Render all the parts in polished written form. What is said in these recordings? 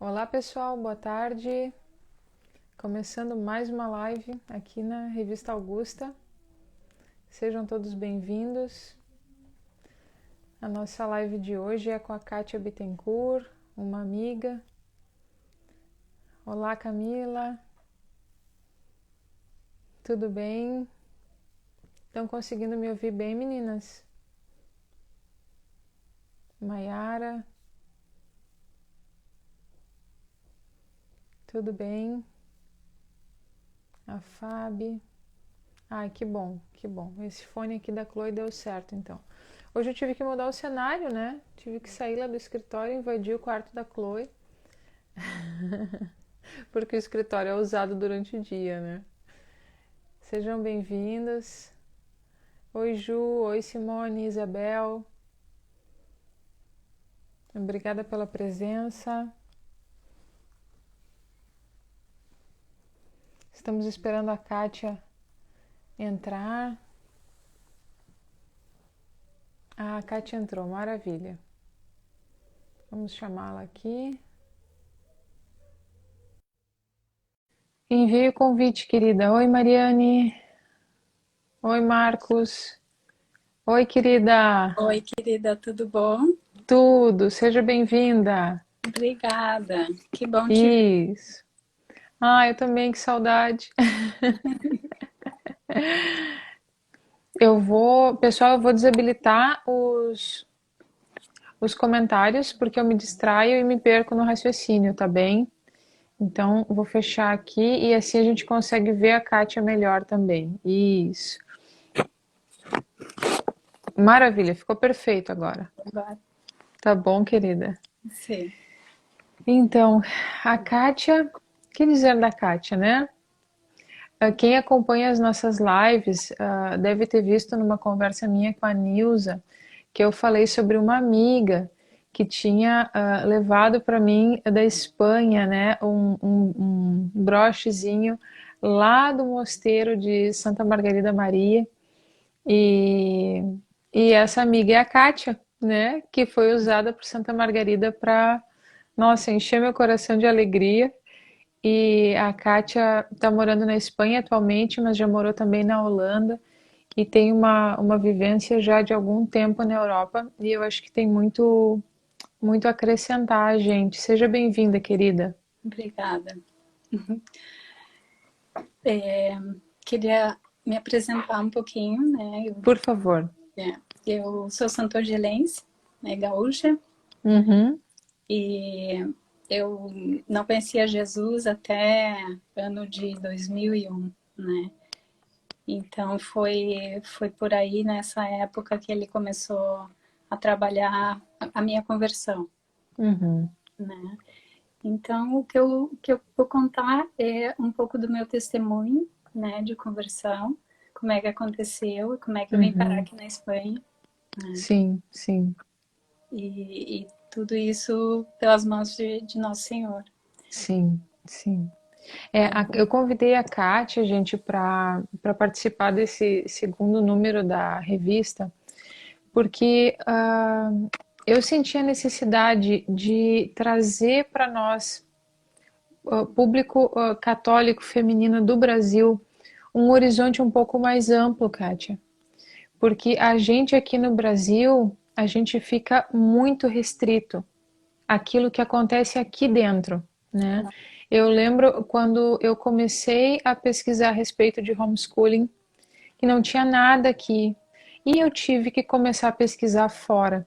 Olá pessoal, boa tarde. Começando mais uma live aqui na Revista Augusta. Sejam todos bem-vindos. A nossa live de hoje é com a Kátia Bittencourt, uma amiga. Olá Camila, tudo bem? Estão conseguindo me ouvir bem, meninas? Maiara, tudo bem? A Fábio. Ai, que bom, que bom. Esse fone aqui da Chloe deu certo, então. Hoje eu tive que mudar o cenário, né? Tive que sair lá do escritório e invadir o quarto da Chloe. Porque o escritório é usado durante o dia, né? Sejam bem-vindos. Oi, Ju. Oi, Simone, Isabel. Obrigada pela presença. Estamos esperando a Kátia entrar. Ah, a Kátia entrou, maravilha. Vamos chamá-la aqui. Enviei o convite, querida. Oi, Mariane. Oi, Marcos. Oi, querida. Oi, querida, tudo bom? Tudo, seja bem-vinda. Obrigada. Que bom te ver. Isso. Ah, eu também, que saudade. Pessoal, eu vou desabilitar os comentários porque eu me distraio e me perco no raciocínio, tá bem? Então, vou fechar aqui e assim a gente consegue ver a Kátia melhor também. Isso. Maravilha, ficou perfeito agora. Agora, Tá bom, querida? sim. Então, a Kátia, que dizer da Kátia, né? Quem acompanha as nossas lives deve ter visto numa conversa minha com a Nilza que eu falei sobre uma amiga que tinha levado para mim da Espanha, né, um brochezinho lá do mosteiro de Santa Margarida Maria e, e essa amiga é a Kátia, né, que foi usada por Santa Margarida para, nossa, encher meu coração de alegria. E a Kátia está morando na Espanha atualmente, mas já morou também na Holanda e tem uma vivência já de algum tempo na Europa e eu acho que tem muito a acrescentar a gente. Seja bem-vinda, querida. Obrigada. Queria me apresentar um pouquinho, né? Por favor. Eu sou santorgelense, né, gaúcha, Uhum, e eu não conhecia Jesus até ano de 2001, né? Então foi por aí, nessa época, que ele começou a trabalhar a minha conversão, uhum, né? Então, o que eu vou contar é um pouco do meu testemunho, né, de conversão, como é que aconteceu, como é que eu vim parar uhum. aqui na Espanha, né, Sim, sim, e tudo isso pelas mãos de Nosso Senhor. sim, sim. Eu convidei a Kátia, gente, para participar desse segundo número da revista, porque eu senti a necessidade de trazer para nós, público católico feminino do Brasil, um horizonte um pouco mais amplo, Kátia. Porque a gente aqui no Brasil, a gente fica muito restrito àquilo que acontece aqui dentro, né? Eu lembro quando eu comecei a pesquisar a respeito de homeschooling, que não tinha nada aqui, e eu tive que começar a pesquisar fora.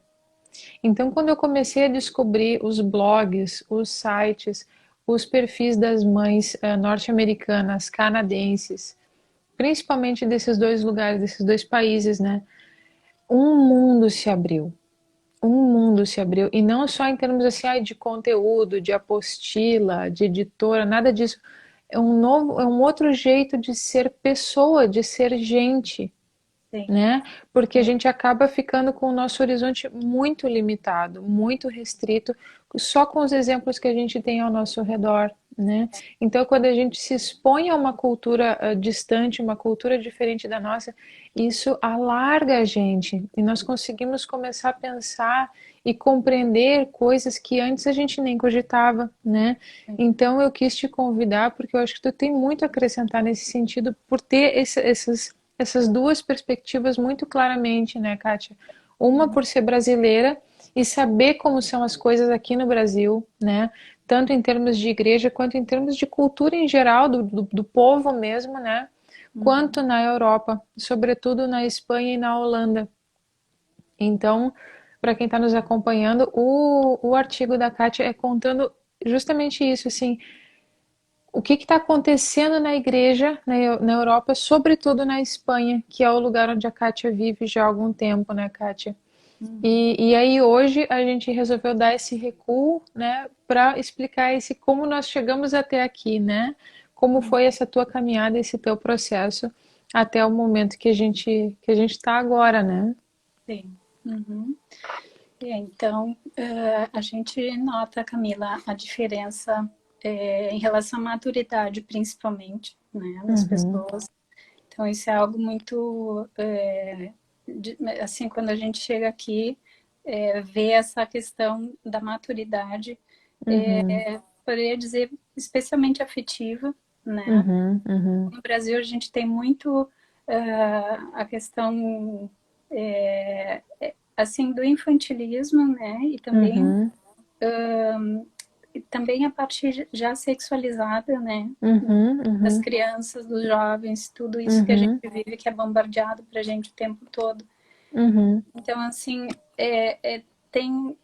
Então, quando eu comecei a descobrir os blogs, os sites, os perfis das mães norte-americanas, canadenses, principalmente desses dois lugares, desses dois países, né? Um mundo se abriu. Um mundo se abriu. E não só em termos assim, de conteúdo, de apostila, de editora, nada disso. É um outro jeito de ser pessoa, de ser gente, Sim, né? Porque a gente acaba ficando com o nosso horizonte muito limitado, muito restrito, só com os exemplos que a gente tem ao nosso redor, né? Então, quando a gente se expõe a uma cultura distante, uma cultura diferente da nossa, isso alarga a gente e nós conseguimos começar a pensar e compreender coisas que antes a gente nem cogitava, né? Então, eu quis te convidar porque eu acho que tu tem muito a acrescentar nesse sentido por ter essas duas perspectivas muito claramente, né, Kátia? Uma por ser brasileira e saber como são as coisas aqui no Brasil, né? Tanto em termos de igreja quanto em termos de cultura em geral, do povo mesmo, né? Quanto na Europa, sobretudo na Espanha e na Holanda. Então, para quem está nos acompanhando, o artigo da Kátia é contando justamente isso, assim, o que está acontecendo na igreja na Europa, sobretudo na Espanha, que é o lugar onde a Kátia vive já há algum tempo, né, Kátia? E aí hoje a gente resolveu dar esse recuo, né, para explicar esse como nós chegamos até aqui, né? Como foi essa tua caminhada, esse teu processo até o momento que a gente está agora, né? Sim. Uhum. Então, a gente nota, Camila, a diferença em relação à maturidade, principalmente, né, das Uhum, pessoas. Então, isso é algo muito, assim, quando a gente chega aqui, vê essa questão da maturidade, uhum, poderia dizer, especialmente afetiva, né? uhum, uhum, No Brasil, a gente tem muito a questão assim do infantilismo, né? uhum, E também a parte já sexualizada, né? uhum, Das uhum, crianças, dos jovens, tudo isso que a gente uhum, vive, que é bombardeado para a gente o tempo todo. uhum, Então, assim,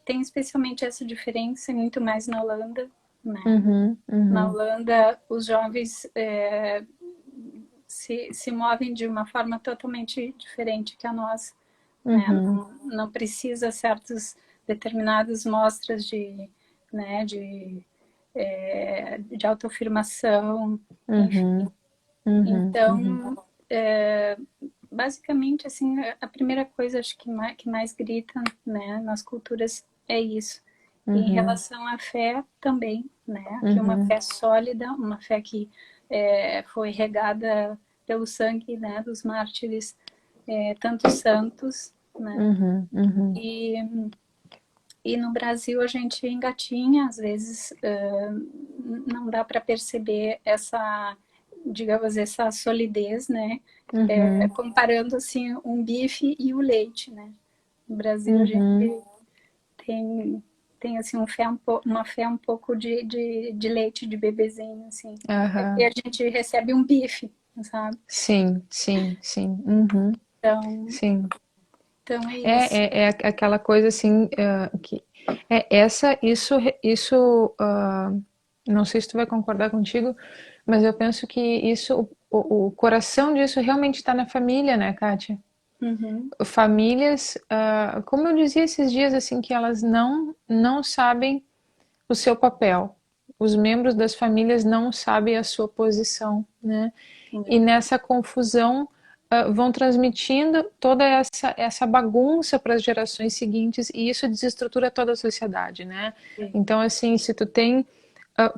tem especialmente essa diferença, muito mais na Holanda, né? uhum, Na uhum, Holanda, os jovens se movem de uma forma totalmente diferente que a nossa, né? uhum, Não precisa certas determinadas mostras né, de autoafirmação, enfim. uhum, uhum, uhum, Então, basicamente, assim, a primeira coisa acho que mais grita, né, nas culturas é isso. E em uhum, relação à fé também, né, que é uma uhum, fé sólida, uma fé que foi regada pelo sangue, né, dos mártires, tantos santos, né, uhum, uhum, e, e no Brasil a gente engatinha, às vezes não dá para perceber essa, digamos, essa solidez, né? uhum, Comparando assim um bife e o leite, né? No Brasil a gente uhum, tem tem assim uma fé um pouco de leite de bebezinho, assim. Aqui aham. a gente recebe um bife, sabe? Sim, sim, sim. Uhum, Então, sim. então é isso. É aquela coisa assim, que é essa, isso, não sei se tu vai concordar contigo, mas eu penso que isso, o coração disso realmente está na família, né, Kátia? Uhum, Famílias, como eu dizia esses dias, assim, que elas não sabem o seu papel. Os membros das famílias não sabem a sua posição, né? E nessa confusão vão transmitindo toda essa bagunça para as gerações seguintes e isso desestrutura toda a sociedade, né? Então, assim, se tu tem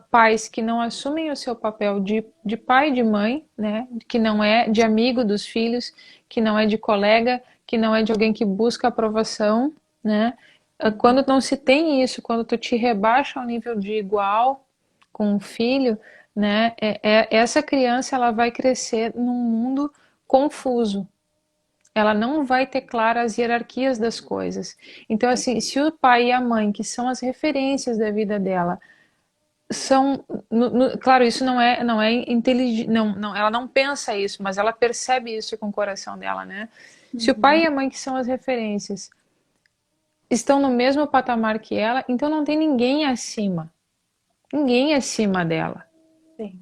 pais que não assumem o seu papel de pai e de mãe, né? Que não é de amigo dos filhos, que não é de colega, que não é de alguém que busca aprovação, né? Quando não se tem isso, quando tu te rebaixa ao nível de igual com um filho, né? Essa criança ela vai crescer num mundo confuso. Ela não vai ter claras as hierarquias das coisas. Então, assim, se o pai e a mãe, que são as referências da vida dela, são, claro, isso não é inteligente, não, ela não pensa isso, mas ela percebe isso com o coração dela, né? Se o pai uhum, e a mãe, que são as referências, estão no mesmo patamar que ela, então não tem ninguém acima dela. sim.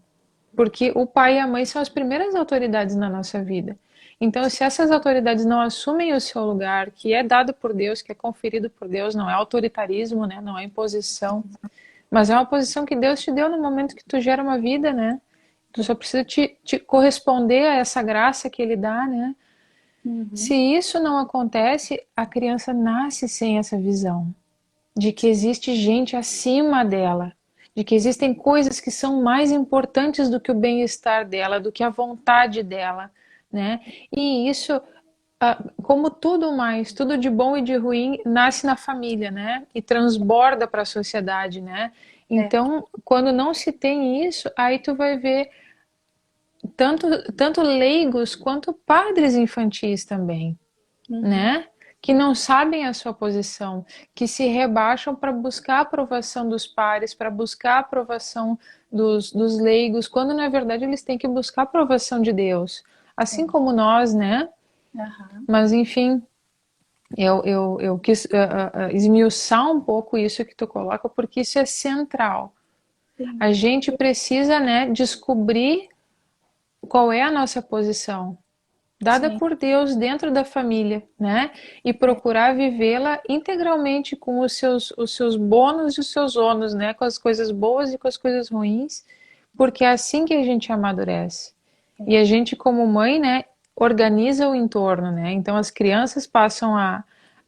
Porque o pai e a mãe são as primeiras autoridades na nossa vida. Então, se essas autoridades não assumem o seu lugar, que é dado por Deus, que é conferido por Deus, não é autoritarismo, né? Não é imposição, mas é uma posição que Deus te deu no momento que tu gera uma vida, né? Tu só precisa te corresponder a essa graça que Ele dá, né? Se Uhum, isso não acontece, a criança nasce sem essa visão de que existe gente acima dela, de que existem coisas que são mais importantes do que o bem-estar dela, do que a vontade dela, né? E isso, como tudo mais, tudo de bom e de ruim, nasce na família, né? E transborda para a sociedade, né? É. Então, quando não se tem isso, aí tu vai ver tanto leigos quanto padres infantis também, Uhum. né? Que não sabem a sua posição, que se rebaixam para buscar a aprovação dos pares, para buscar a aprovação dos leigos, quando na verdade eles têm que buscar a aprovação de Deus, assim É. como nós, né? Aham. Mas enfim, eu quis esmiuçar um pouco isso que tu coloca, porque isso é central. Sim. A gente precisa, né, descobrir qual é a nossa posição, dada Sim. por Deus dentro da família, né? E É. procurar vivê-la integralmente com os seus bônus e os seus ônus, né? Com as coisas boas e com as coisas ruins, porque é assim que a gente amadurece. E a É. gente, como mãe, né, organiza o entorno, né? Então as crianças passam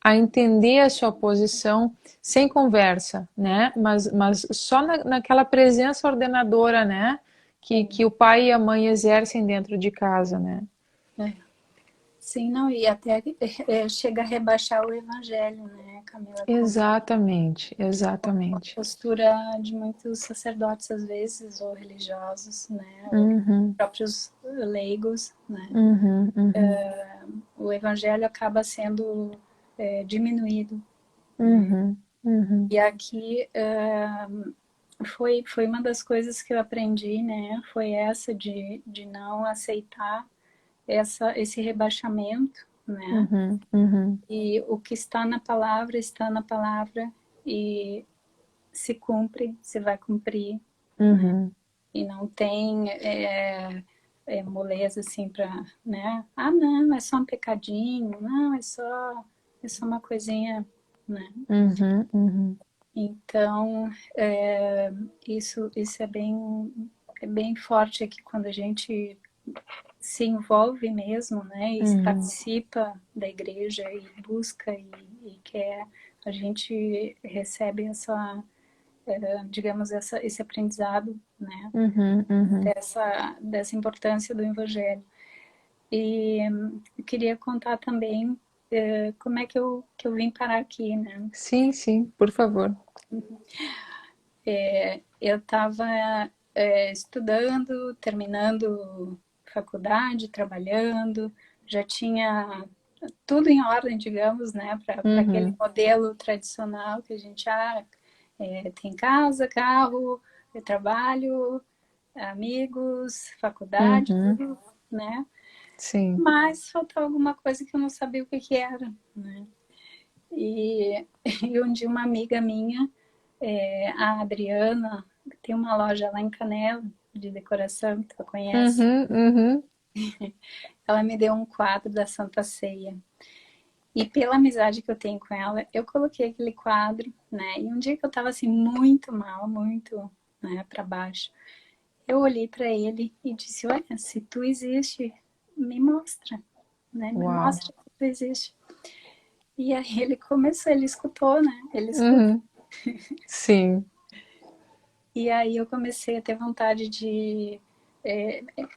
a entender a sua posição sem conversa, né? Mas só naquela presença ordenadora, né? Que o pai e a mãe exercem dentro de casa, né? É. Sim, não, e até chega a rebaixar o evangelho, né, Camila, como Exatamente, a exatamente. postura de muitos sacerdotes, às vezes, ou religiosos, né, ou Uhum, próprios leigos, né, uhum, uhum, o evangelho acaba sendo diminuído, né. uhum, uhum, E aqui foi uma das coisas que eu aprendi, né, foi essa de não aceitar esse rebaixamento, né, uhum, uhum, e o que está na palavra e se cumpre, se vai cumprir, né? uhum, E não tem moleza assim para, né? Ah, não, é só um pecadinho, não, é só uma coisinha, né? uhum, uhum, Então, isso é bem forte aqui quando a gente se envolve mesmo, né, e uhum, participa da igreja e busca e quer, a gente recebe digamos, esse aprendizado, né, uhum, uhum. dessa importância do evangelho. E eu queria contar também como é que eu vim parar aqui, né. Sim, sim, por favor. Eu estava estudando, terminando faculdade, trabalhando, já tinha tudo em ordem, digamos, né, para aquele Uhum, modelo tradicional que a gente tem casa, carro, trabalho, amigos, faculdade, uhum, tudo, né? sim. Mas faltava alguma coisa que eu não sabia o que que era, né? E, e um dia uma amiga minha, a Adriana, tem uma loja lá em Canela de decoração, que tu conhece, Uhum, uhum, ela me deu um quadro da Santa Ceia. E pela amizade que eu tenho com ela, eu coloquei aquele quadro, né? E um dia que eu tava assim muito mal, muito, né, para baixo, eu olhei para ele e disse: "Olha, se tu existe, me mostra, né? Me uau. mostra que tu existe". E aí ele começou, ele escutou, né? Ele escuta. Uhum, sim. E aí eu comecei a ter vontade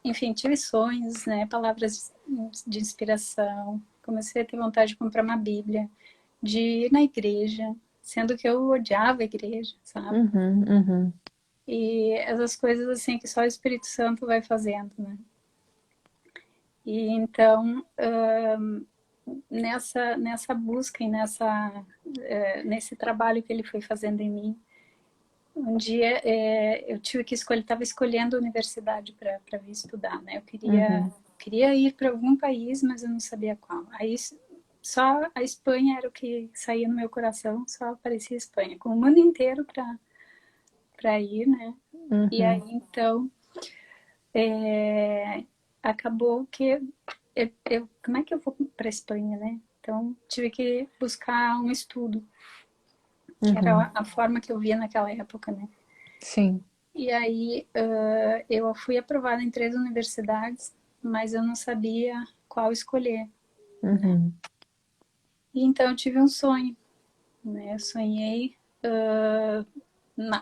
enfim, tive sonhos, né? Palavras de inspiração. Comecei a ter vontade de comprar uma Bíblia, de ir na igreja, sendo que eu odiava a igreja, sabe? Uhum, uhum, E essas coisas assim que só o Espírito Santo vai fazendo, né? E então, nessa busca e nesse trabalho que ele foi fazendo em mim, um dia eu tive que escolher, estava escolhendo a universidade para vir estudar, né? Eu queria, uhum, queria ir para algum país, mas eu não sabia qual. Aí só a Espanha era o que saía no meu coração, só aparecia a Espanha, com o mundo inteiro para ir, né? E aí uhum, então é, acabou que como é que eu vou para a Espanha, né? Então tive que buscar um estudo, que uhum, era a forma que eu via naquela época, né? sim. E aí eu fui aprovada em 3 universidades, mas eu não sabia qual escolher, né? Uhum, E então eu tive um sonho, né? Eu sonhei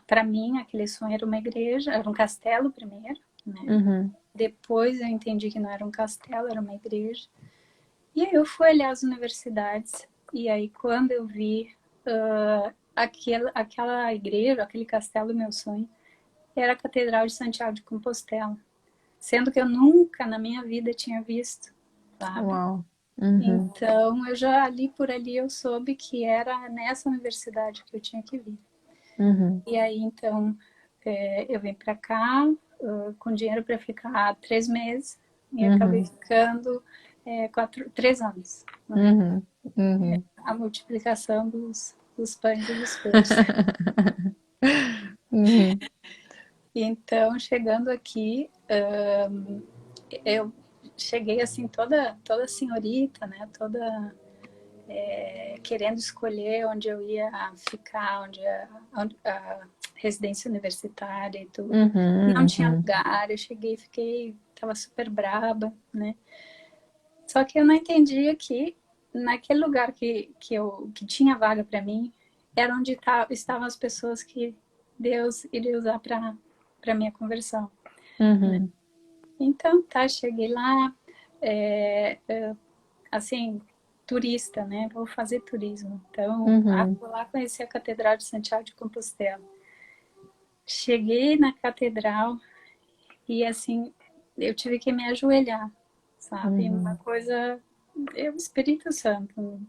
para mim, aquele sonho era uma igreja, era um castelo primeiro, né? Uhum. Depois eu entendi que não era um castelo, era uma igreja. E aí eu fui olhar as universidades, e aí quando eu vi aquela igreja, aquele castelo do meu sonho, era a Catedral de Santiago de Compostela. Sendo que eu nunca na minha vida tinha visto, sabe? Uau. Uhum. Então, eu já ali por ali eu soube que era nessa universidade que eu tinha que vir. Uhum. E aí, então, eu vim para cá com dinheiro para ficar 3 meses e acabei Uhum. ficando 3 anos, né? Uhum. Uhum. A multiplicação dos pães e dos peixes. Uhum. Então, chegando aqui, eu cheguei assim toda senhorita, né? Toda querendo escolher onde eu ia ficar, onde a residência universitária e tudo. Não Uhum. tinha Uhum. lugar, eu cheguei, fiquei, tava super braba, né? Só que eu não entendia que naquele lugar que tinha vaga para mim, era onde estavam as pessoas que Deus iria usar para minha conversão, né? Uhum. Então, tá, cheguei lá, assim, turista, né? Vou fazer turismo. Então, Uhum. vou lá conhecer a Catedral de Santiago de Compostela. Cheguei na catedral e, assim, eu tive que me ajoelhar, sabe? Uma Uhum. coisa, o Espírito Santo,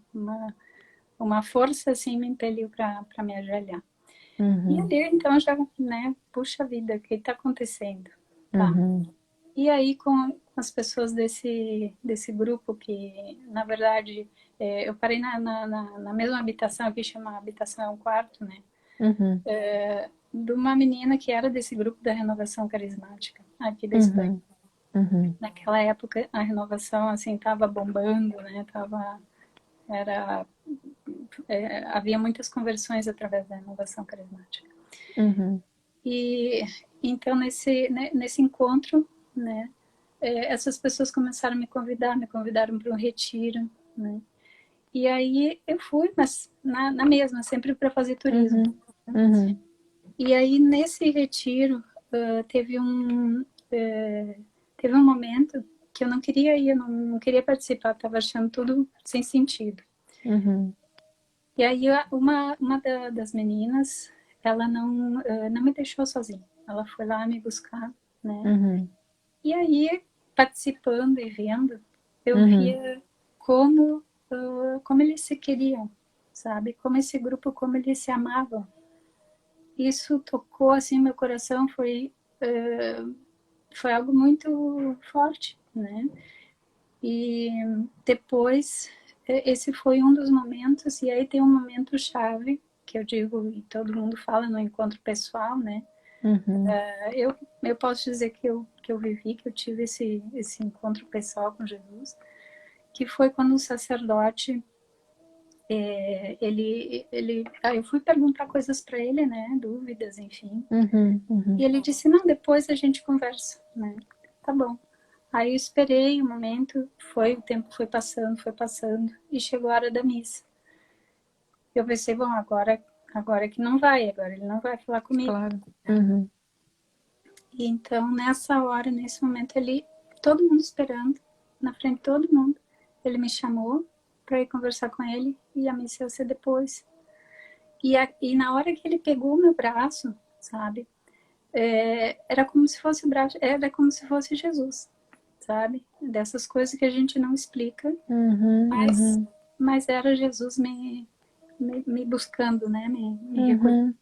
uma força, assim, me impeliu para me ajoelhar. E Uhum. ali, então, já, né? Puxa vida, o que está acontecendo? Tá. Uhum. E aí, com as pessoas desse grupo, que, na verdade, eu parei na mesma habitação, que chama Habitação é um Quarto, né? Uhum. De uma menina que era desse grupo da Renovação Carismática, aqui da Espanha. Uhum. Uhum. Naquela época, a renovação, assim, estava bombando, né? Era, havia muitas conversões através da renovação carismática. Uhum. E, então, nesse encontro, né? Essas pessoas começaram a me convidaram para um retiro, né? E aí eu fui, mas na mesma, sempre para fazer turismo. Uhum. Uhum. E aí nesse retiro teve teve um momento que eu não queria ir, eu não queria participar, estava achando tudo sem sentido. Uhum. E aí das meninas, ela não me deixou sozinha. Ela foi lá me buscar, né? Uhum. E aí, participando e vendo, eu Uhum. via como eles se queriam, sabe? Como esse grupo, como eles se amavam. Isso tocou assim meu coração, foi algo muito forte, né? E depois esse foi um dos momentos, e aí tem um momento chave que eu digo e todo mundo fala no encontro pessoal, né? Uhum. Eu posso dizer que eu vivi, que eu tive esse encontro pessoal com Jesus, que foi quando o sacerdote, eu fui perguntar coisas para ele, né, dúvidas, enfim, Uhum. e Uhum. ele disse, não, depois a gente conversa, né, tá bom. Aí eu esperei o momento, o tempo foi passando, e chegou a hora da missa. Eu pensei, bom, agora que não vai, agora ele não vai falar comigo. Claro. Uhum. E então, nessa hora, nesse momento, todo mundo esperando, na frente de todo mundo, ele me chamou para ir conversar com ele e a missa ia ser depois. E na hora que ele pegou o meu braço, sabe, era como se fosse o braço, era como se fosse Jesus, sabe? Dessas coisas que a gente não explica, Uhum. mas, Uhum. mas era Jesus me buscando, né? Me recolhendo. Uhum.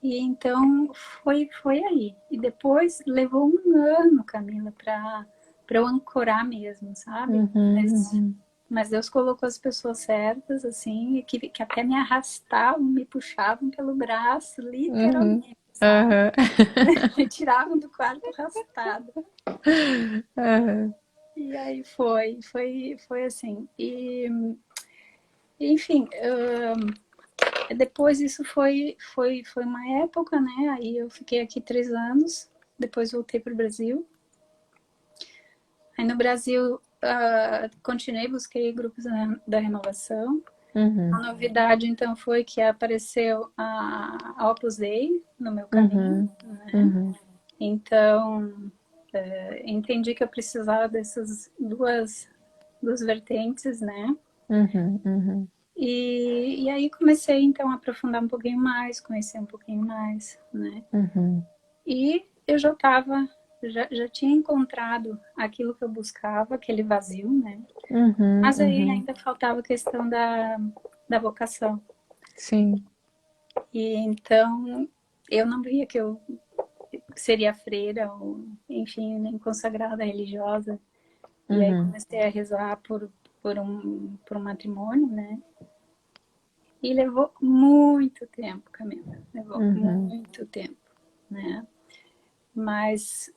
E então foi aí. E depois levou um ano, Camila, para eu ancorar mesmo, sabe? Uhum. Uhum. Mas Deus colocou as pessoas certas, assim, que até me arrastavam, me puxavam pelo braço, Uhum. literalmente, sabe? Aham. Me tiravam do quarto arrastada. Aham. E aí foi assim. E, enfim, depois isso foi uma época, né? Aí eu fiquei aqui 3 anos, depois voltei para o Brasil. Aí no Brasil, continuei, busquei grupos da renovação. A Uhum. novidade, então, foi que apareceu a Opus Dei no meu caminho, Uhum. né? Uhum. Então, entendi que eu precisava dessas duas vertentes, né? Uhum. Uhum. E aí comecei, então, a aprofundar um pouquinho mais, conhecer um pouquinho mais, né? Uhum. E eu já tinha encontrado aquilo que eu buscava, aquele vazio, né? Uhum. Mas aí Uhum. ainda faltava a questão da vocação. Sim. E então eu não via que eu seria freira ou, enfim, nem consagrada religiosa. E aí Uhum. comecei a rezar por um matrimônio, né? E levou muito tempo, Camila. Levou Uhum. muito tempo, né? Mas,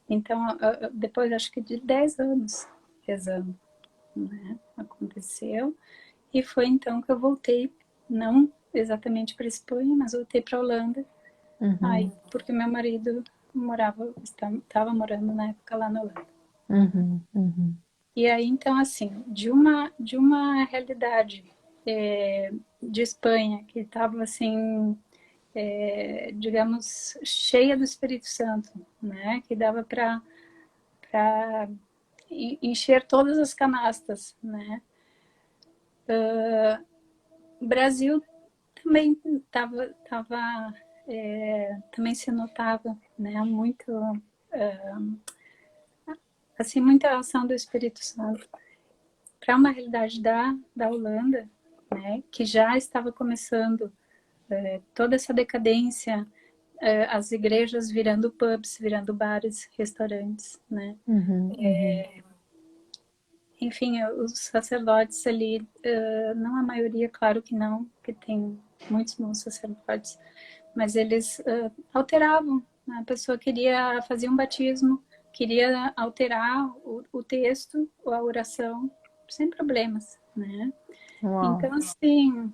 então, depois acho que de 10 anos rezando, né? Aconteceu. E foi então que eu voltei, não exatamente para a Espanha, mas voltei para a Holanda. Aí, Uhum. porque meu marido estava morando na época lá na Holanda. Uhum. Uhum. E aí, então, assim, de uma realidade de Espanha, que estava, assim, digamos, cheia do Espírito Santo, né? Que dava para encher todas as canastas, né? O Brasil também também se notava, né? Muito, assim, muita ação do Espírito Santo. Para uma realidade da Holanda, né? Que já estava começando toda essa decadência, as igrejas virando pubs, virando bares, restaurantes, né? Uhum. Uhum. Enfim, os sacerdotes ali, não a maioria, claro que não, porque tem muitos bons sacerdotes, mas eles alteravam. Né? A pessoa queria fazer um batismo, queria alterar o texto ou a oração, sem problemas, né? Uau. Então, assim,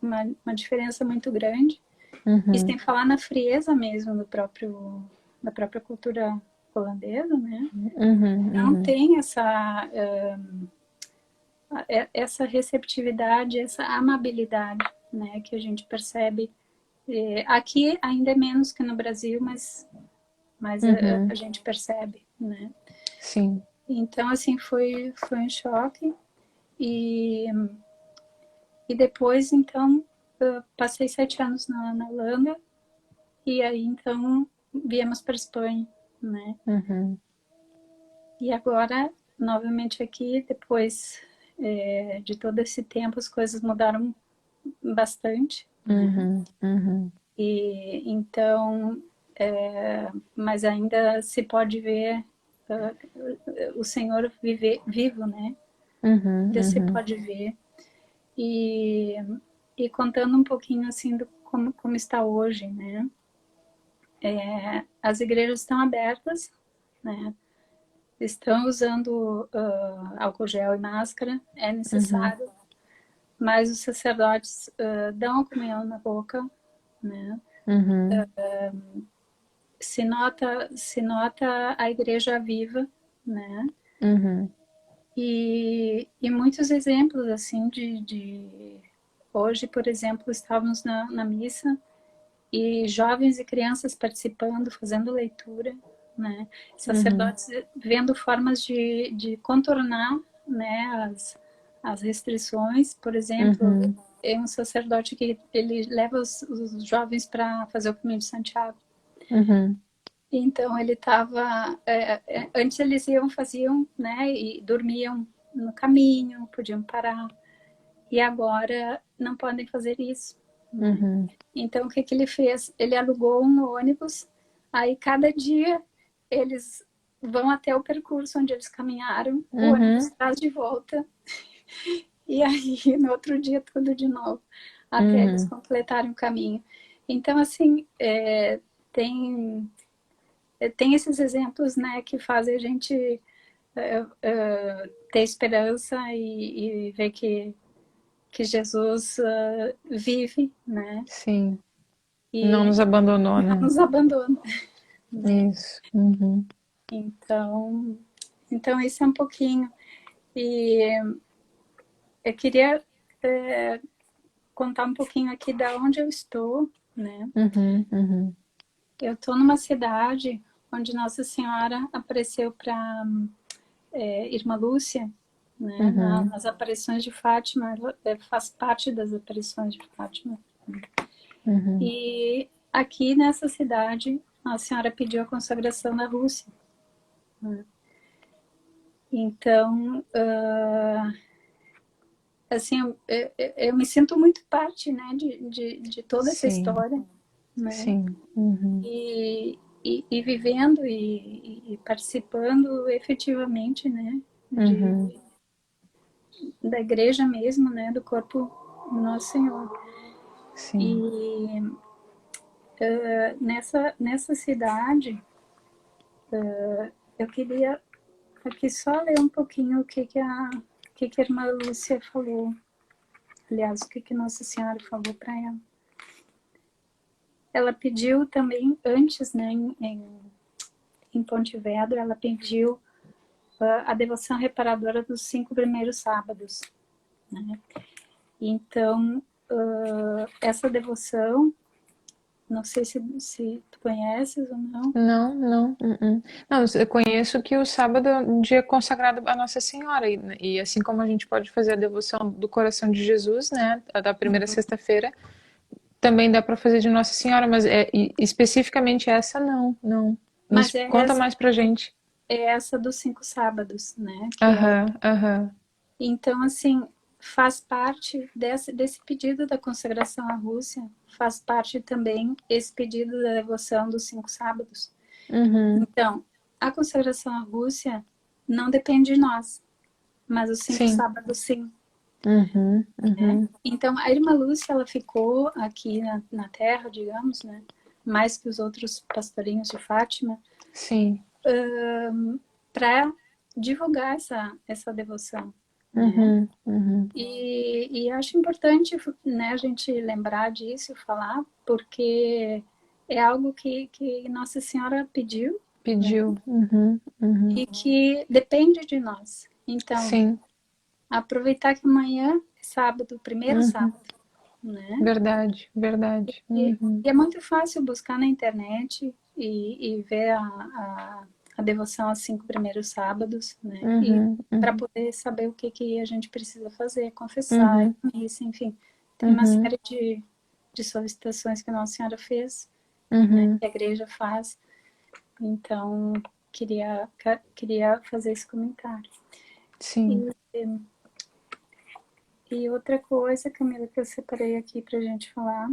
uma diferença muito grande. E Uhum. sem falar na frieza mesmo da própria cultura holandesa, né? Uhum. Não Uhum. tem essa receptividade, essa amabilidade, né? Que a gente percebe. Aqui ainda é menos que no Brasil, mas a Uhum. gente percebe, né? Sim. Então, assim, foi um choque. E, e depois, então, passei 7 anos na Holanda. E aí, então, viemos para a Espanha, né? Uhum. E agora, novamente aqui, depois de todo esse tempo, as coisas mudaram bastante, né? Uhum. Uhum. E então, mas ainda se pode ver o Senhor vivo, né? Uhum. Ainda se Uhum. pode ver. E, e contando um pouquinho assim do como está hoje, né? As igrejas estão abertas, né? Estão usando álcool gel e máscara, é Uhum. necessário, mas os sacerdotes dão a comunhão na boca, né? Uhum. Se nota a igreja viva, né? Uhum. E muitos exemplos assim hoje, por exemplo, estávamos na missa e jovens e crianças participando, fazendo leitura, né? Uhum. Sacerdotes vendo formas de contornar, né, as restrições. Por exemplo, Uhum. é um sacerdote que ele leva os jovens para fazer o caminho de Santiago. Uhum. Então ele estava, antes eles faziam, né, e dormiam no caminho, podiam parar, e agora não podem fazer isso, né? Uhum. Então, o que que ele fez? Ele alugou um ônibus, aí cada dia eles vão até o percurso onde eles caminharam, o ônibus Uhum. traz de volta, e aí no outro dia tudo de novo, até eles Uhum. completarem o caminho. Então, assim, tem, tem esses exemplos, né, que fazem a gente ter esperança e ver que Jesus vive, né, Sim. Não e nos abandonou, não né? nos abandona, né. Isso. Uhum. Então, isso é um pouquinho. E eu queria contar um pouquinho aqui da onde eu estou, né? Eu estou numa cidade onde Nossa Senhora apareceu para Irmã Lúcia, né? Nas aparições de Fátima, ela faz parte das aparições de Fátima. E aqui nessa cidade, a Senhora pediu a consagração da Rússia, né? Então, assim, eu me sinto muito parte, né, de toda essa Sim, história, né? sim. E vivendo e participando efetivamente, né, da igreja mesmo, né, do corpo do Nosso Senhor. Sim. E nessa cidade, eu queria aqui só ler um pouquinho o que a irmã Lúcia falou. Aliás, o que Nossa Senhora falou para ela. Ela pediu também, antes, né, em Pontevedra, ela pediu a devoção reparadora dos 5 primeiros sábados, né? Então, essa devoção, não sei se tu conheces ou não. Não, não. Não, eu conheço que o sábado é um dia consagrado a Nossa Senhora. E assim como a gente pode fazer a devoção do coração de Jesus, né? A da primeira sexta-feira, também dá para fazer de Nossa Senhora, mas especificamente essa não, não. Mas Mas conta mais pra gente. é essa dos 5 sábados, né? Aham. Então, assim, faz parte desse pedido da consagração à Rússia, faz parte também esse pedido da devoção dos 5 sábados. Então, a consagração à Rússia não depende de nós, mas os 5 Sim. sábados sim. Né? Então, a Irmã Lúcia, ela ficou aqui na Terra, digamos, né? Mais que os outros pastorinhos de Fátima. Sim. Para divulgar essa devoção. Né? E acho importante, né, a gente lembrar disso, falar, porque é algo que Nossa Senhora pediu. Pediu. Né? E que depende de nós. Então, Sim. aproveitar que amanhã é sábado, primeiro sábado. Né? Verdade. E é muito fácil buscar na internet e ver a devoção aos 5 primeiros sábados, né? E para poder saber o que a gente precisa fazer, confessar, isso, enfim. Tem uma série de solicitações que a Nossa Senhora fez, né? Que a igreja faz. Então, queria fazer esse comentário. Sim. E outra coisa, Camila, que eu separei aqui para a gente falar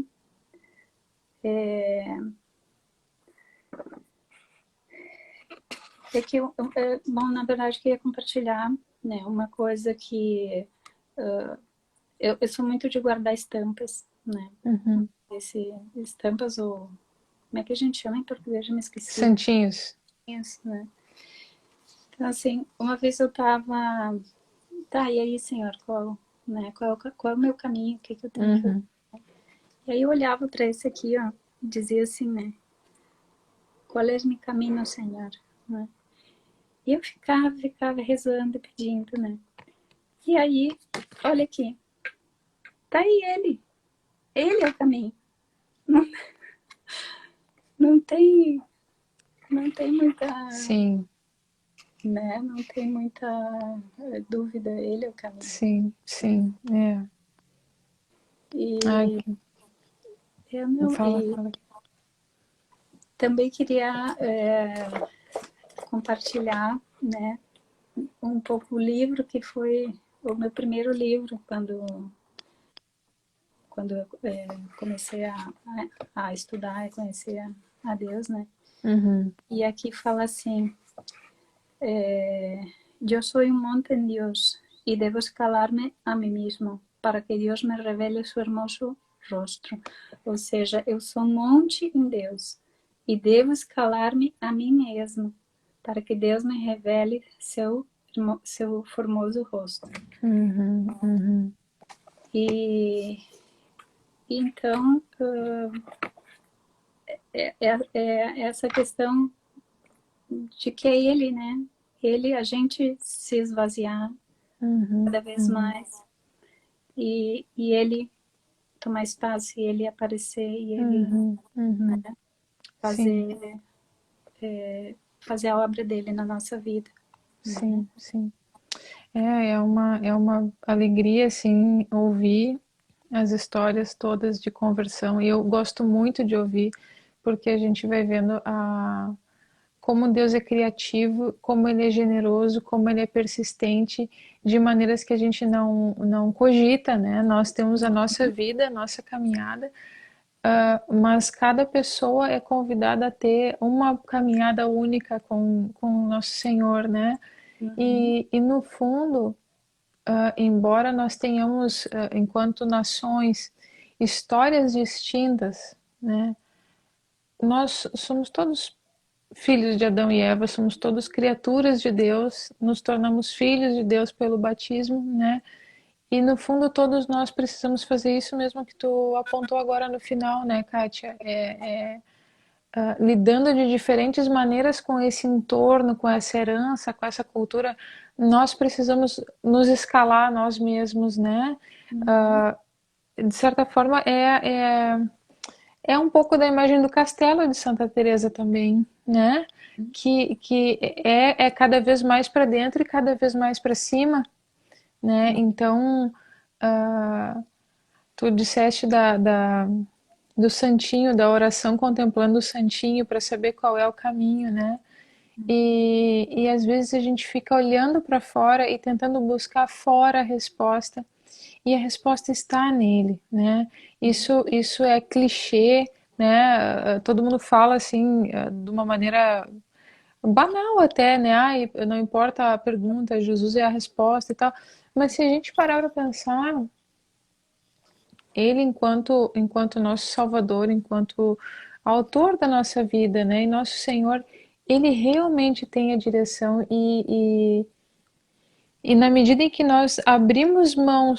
é que, bom, na verdade, eu queria compartilhar, né, uma coisa que eu sou muito de guardar estampas, né? Estampas, ou como é que a gente chama em português? Já me esqueci. Santinhos. Isso, né? Então, assim, uma vez eu tava, tá, e aí, Senhor, né, qual é o meu caminho? O que eu tenho que fazer? E aí eu olhava para esse aqui, ó, e dizia assim, né? Qual é o meu caminho, Senhor? Né? E eu ficava rezando, pedindo, né? E aí, olha aqui, tá aí ele é o caminho. Não tem muita, Sim. né? Não tem muita dúvida, ele é o caminho. Sim, é. E Ai, fala. também queria compartilhar, né, um pouco o livro que foi o meu primeiro livro quando eu comecei a estudar e conhecer a Deus, né? E aqui fala assim, eu sou um monte em Deus e devo escalar-me a mim mesmo para que Deus me revele seu hermoso rosto. Ou seja, eu sou um monte em Deus e devo escalar-me a mim mesmo para que Deus me revele seu formoso rosto. E então essa questão de que é ele, né? Ele, a gente se esvaziar cada vez mais e ele tomar espaço, e ele aparecer, e ele Uhum, uhum. Sim, fazer, fazer a obra dele na nossa vida, né? sim, sim. É uma alegria, assim, ouvir as histórias todas de conversão. E eu gosto muito de ouvir, porque a gente vai vendo como Deus é criativo, como Ele é generoso, como Ele é persistente, de maneiras que a gente não cogita, né? Nós temos a nossa vida, a nossa caminhada, mas cada pessoa é convidada a ter uma caminhada única com o nosso Senhor, né? Uhum. E no fundo, embora nós tenhamos, enquanto nações, histórias distintas, né? Nós somos todos filhos de Adão e Eva, somos todos criaturas de Deus, nos tornamos filhos de Deus pelo batismo, né? E no fundo todos nós precisamos fazer isso mesmo que tu apontou agora no final, né, Kátia? Lidando de diferentes maneiras com esse entorno, com essa herança, com essa cultura, nós precisamos nos escalar nós mesmos, né? Uhum. De certa forma, é um pouco da imagem do castelo de Santa Teresa também, né? Que é cada vez mais para dentro e cada vez mais para cima, né? Então, uh, tu disseste do santinho, da oração contemplando o santinho para saber qual é o caminho, né? E às vezes a gente fica olhando para fora e tentando buscar fora a resposta, e a resposta está nele, né? Isso é clichê, né? Todo mundo fala assim, de uma maneira banal até, né? Ai, não importa a pergunta, Jesus é a resposta e tal. Mas se a gente parar para pensar, ele enquanto nosso Salvador, enquanto autor da nossa vida, né? E nosso Senhor, ele realmente tem a direção e na medida em que nós abrimos mão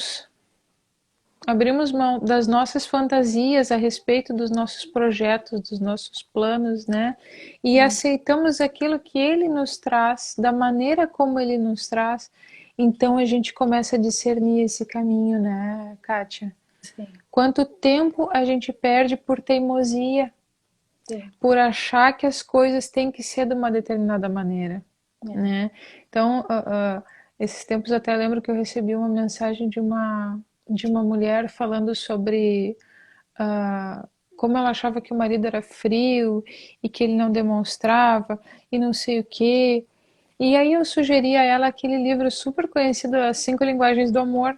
das nossas fantasias a respeito dos nossos projetos, dos nossos planos, né? E Uhum. aceitamos aquilo que Ele nos traz, da maneira como Ele nos traz, então a gente começa a discernir esse caminho, né, Kátia? Sim, Quanto tempo a gente perde por teimosia, sim. por achar que as coisas têm que ser de uma determinada maneira, É. né? Então, esses tempos até lembro que eu recebi uma mensagem de uma mulher falando sobre como ela achava que o marido era frio e que ele não demonstrava e não sei o quê. E aí eu sugeri a ela aquele livro super conhecido, As Cinco Linguagens do Amor,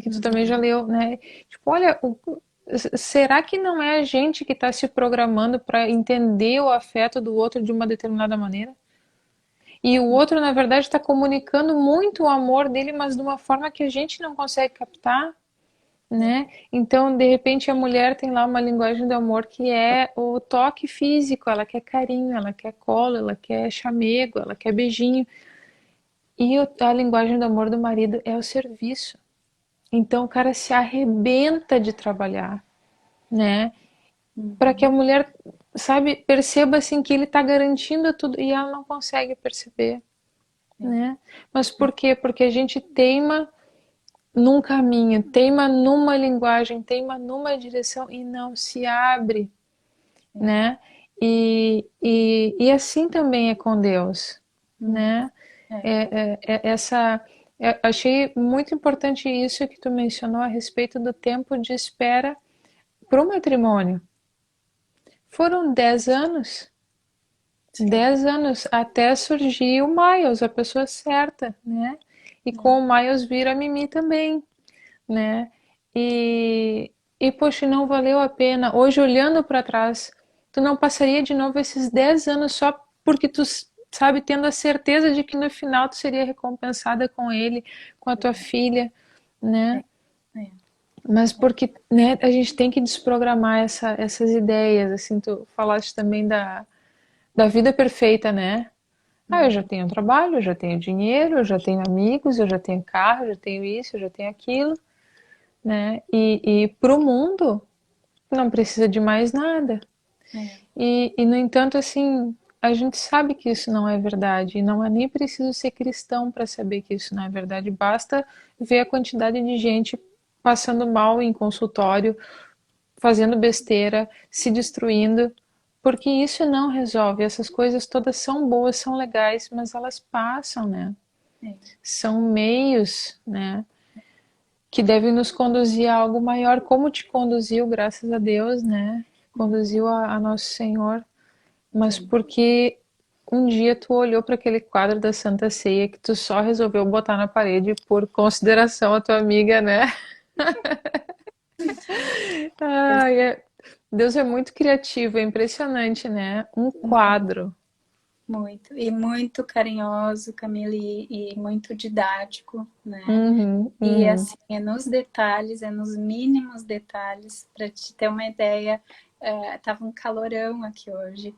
que tu também já Uhum. leu, né? Tipo, olha, será que não é a gente que está se programando para entender o afeto do outro de uma determinada maneira? E o outro, na verdade, está comunicando muito o amor dele, mas de uma forma que a gente não consegue captar, É. né? Então, de repente, a mulher tem lá uma linguagem do amor que é o toque físico, ela quer carinho, ela quer colo, ela quer chamego, ela quer beijinho. E a linguagem do amor do marido é o serviço. Então, o cara se arrebenta de trabalhar, né? Para que a Uhum. mulher, sabe, perceba assim que ele está garantindo tudo e ela não consegue perceber, É. né? Mas por quê? Porque a gente teima num caminho, teima numa linguagem, teima numa direção e não se abre, É. né? E assim também é com Deus, Uhum. né? É. Essa, achei muito importante isso que tu mencionou a respeito do tempo de espera para o matrimônio. Foram 10 anos, Sim. 10 anos até surgir o Miles, a pessoa certa, né? E com É. o Miles vir a Mimi também, né? E poxa, não valeu a pena. Hoje, olhando para trás, tu não passaria de novo esses 10 anos só porque tu, sabe, tendo a certeza de que no final tu seria recompensada com ele, com a tua filha, É. né? É. Mas porque, né, a gente tem que desprogramar essas ideias, assim, tu falaste também da vida perfeita, né? Ah, eu já Uhum. tenho um trabalho, eu já tenho dinheiro, eu já tenho amigos, eu já tenho carro, eu já tenho isso, eu já tenho aquilo, né? E para o mundo não precisa de mais nada. É. No entanto, assim, a gente sabe que isso não é verdade. E não é nem preciso ser cristão para saber que isso não é verdade. Basta ver a quantidade de gente passando mal em consultório, fazendo besteira, se destruindo, porque isso não resolve. Essas coisas todas são boas, são legais, mas elas passam, né? é, São meios, né, que devem nos conduzir a algo maior, como te conduziu, graças a Deus, né? Conduziu a Nosso Senhor, mas sim. porque um dia tu olhou para aquele quadro da Santa Ceia que tu só resolveu botar na parede por consideração à tua amiga, né? Ai, Deus é muito criativo, é impressionante, né? Um quadro. Muito, e muito carinhoso, Camille, e muito didático, né? Uhum, E uhum, assim, é nos detalhes, é nos mínimos detalhes, para te ter uma ideia, tava um calorão aqui hoje,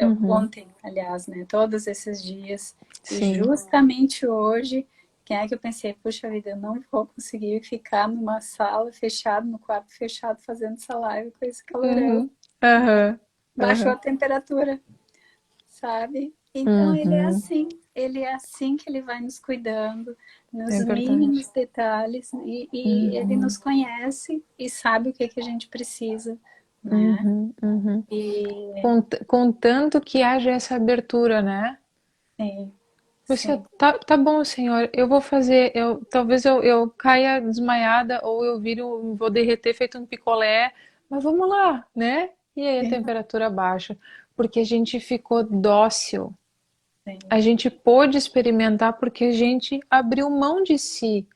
uhum. ontem, aliás, né? Todos esses dias, e Sim. justamente hoje, quem é que eu pensei, puxa vida, eu não vou conseguir ficar numa sala fechada, no quarto fechado, fazendo essa live com esse calorão. Uhum, aham, Baixou aham, a temperatura, sabe? Então uhum. ele é assim que ele vai nos cuidando, nos É verdade. mínimos detalhes, e ele Uhum, nos conhece e sabe o que, que a gente precisa, né? uhum, uhum. E Contanto que haja essa abertura, né? sim, Você, sim, tá bom, senhor, eu vou fazer, talvez eu caia desmaiada ou eu vou derreter feito um picolé, mas vamos lá, né? E aí a sim, temperatura baixa, porque a gente ficou dócil, sim. a gente pôde experimentar porque a gente abriu mão de si,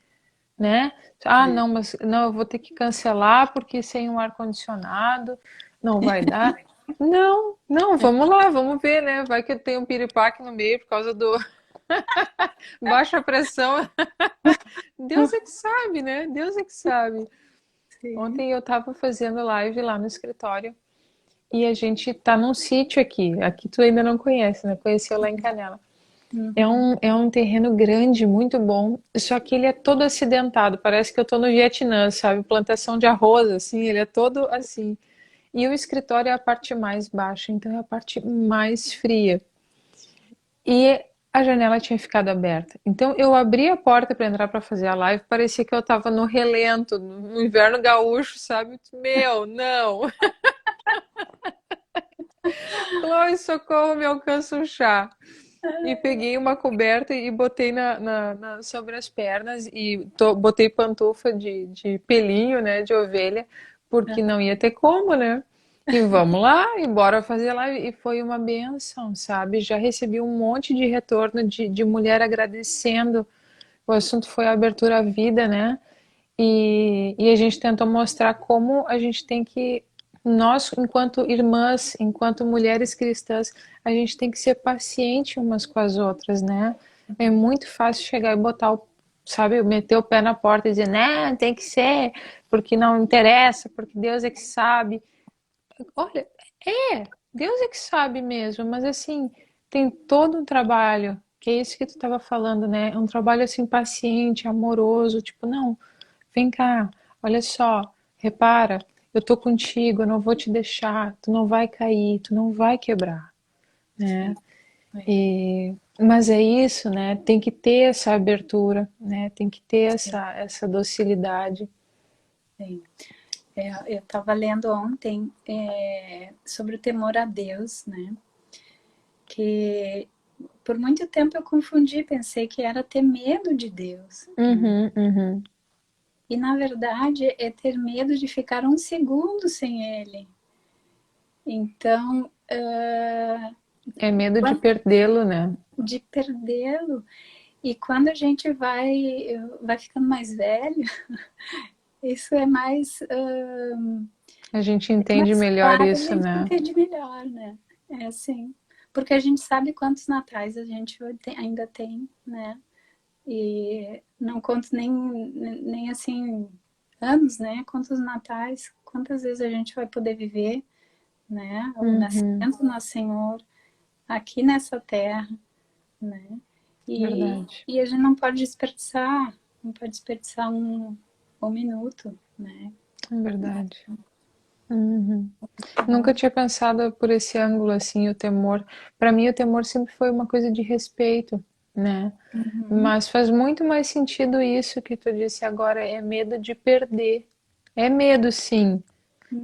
né? Ah, É. não, mas não, eu vou ter que cancelar porque sem um ar-condicionado não vai dar. Não, não, vamos lá, vamos ver, né? Vai que eu tenho um piripaque no meio por causa do baixa pressão. Deus é que sabe, né? Deus é que sabe. Sim. Ontem eu tava fazendo live lá no escritório e a gente tá num sítio aqui. Aqui tu ainda não conhece, né? Conheceu lá em Canela. Uhum. É um terreno grande, muito bom, só que ele é todo acidentado. Parece que eu tô no Vietnã, sabe? Plantação de arroz, assim, ele é todo assim. E o escritório é a parte mais baixa, então é a parte mais fria. E a janela tinha ficado aberta. Então eu abri a porta para entrar para fazer a live, parecia que eu estava no relento, no inverno gaúcho, sabe? Meu, não. Chloe, socorro, me alcança um chá. E peguei uma coberta e botei sobre as pernas e botei pantufa de pelinho, né, de ovelha, porque não ia ter como, né? E vamos lá, e bora fazer live. E foi uma benção, sabe? Já recebi um monte de retorno de mulher agradecendo. O assunto foi a abertura à vida, né? E a gente tentou mostrar como a gente tem que, nós, enquanto irmãs, enquanto mulheres cristãs, a gente tem que ser paciente umas com as outras, né? É muito fácil chegar e botar o, sabe, meter o pé na porta e dizer, né, tem que ser, porque não interessa, porque Deus é que sabe. Olha, Deus é que sabe mesmo, mas assim, tem todo um trabalho, que é isso que tu estava falando, né? É um trabalho assim paciente, amoroso, tipo, não, vem cá, olha só, repara, eu tô contigo, eu não vou te deixar, tu não vai cair, tu não vai quebrar, né? Sim. É. Mas é isso, né? Tem que ter essa abertura, né? Tem que ter Sim. essa docilidade. Sim. Eu estava lendo ontem sobre o temor a Deus, né? Que por muito tempo eu confundi, pensei que era ter medo de Deus, né? Uhum, uhum. E na verdade é ter medo de ficar um segundo sem Ele. Então, É medo de perdê-lo, né? de perdê-lo. E quando a gente vai ficando mais velho, isso A gente é entende mais melhor claro, a isso, gente né? entende melhor, né? É assim. Porque a gente sabe quantos natais a gente ainda tem, né? E não conto nem assim anos, né? Quantos natais, quantas vezes a gente vai poder viver, né? O Uhum, nascimento do nosso Senhor aqui nessa terra, né? verdade, E a gente não pode desperdiçar, não pode desperdiçar um minuto, né? é verdade. Uhum. Nunca tinha pensado por esse ângulo assim, o temor. Para mim, o temor sempre foi uma coisa de respeito, né? Uhum. Mas faz muito mais sentido isso que tu disse agora, é medo de perder. É medo, sim,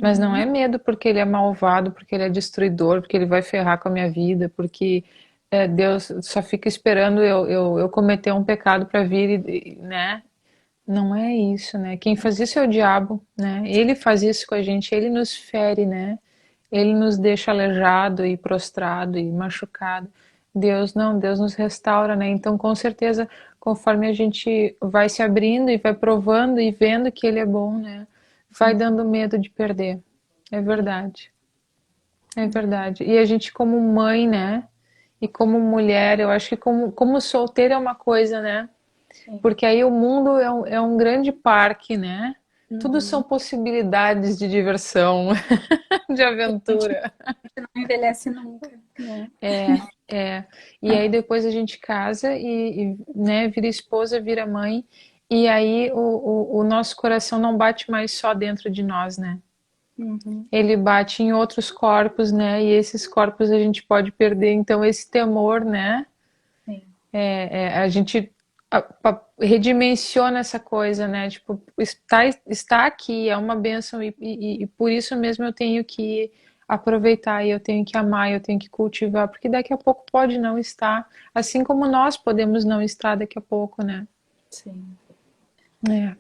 mas não é Uhum. medo porque ele é malvado, porque ele é destruidor, porque ele vai ferrar com a minha vida, porque Deus só fica esperando eu cometer um pecado para vir, né? Não é isso, né? Quem faz isso é o diabo, né? Ele faz isso com a gente, ele nos fere, né? Ele nos deixa aleijado e prostrado e machucado. Deus não, Deus nos restaura, né? Então, com certeza, conforme a gente vai se abrindo e vai provando e vendo que ele é bom, né? Vai dando medo de perder. É verdade. É verdade. E a gente como mãe, né? E como mulher, eu acho que como solteira é uma coisa, né? Sim. Porque aí o mundo é um grande parque, né? Tudo são Uhum. possibilidades de diversão, de aventura. A gente não envelhece nunca, né? É, é. E aí depois a gente casa né, vira esposa, vira mãe, e aí o nosso coração não bate mais só dentro de nós, né? Uhum. Ele bate em outros corpos, né? E esses corpos a gente pode perder. Então esse temor, né? Sim. A gente redimensiona essa coisa, né? Tipo, está aqui, é uma bênção e por isso mesmo eu tenho que aproveitar e eu tenho que amar, eu tenho que cultivar, porque daqui a pouco pode não estar, assim como nós podemos não estar daqui a pouco, né? Sim. É.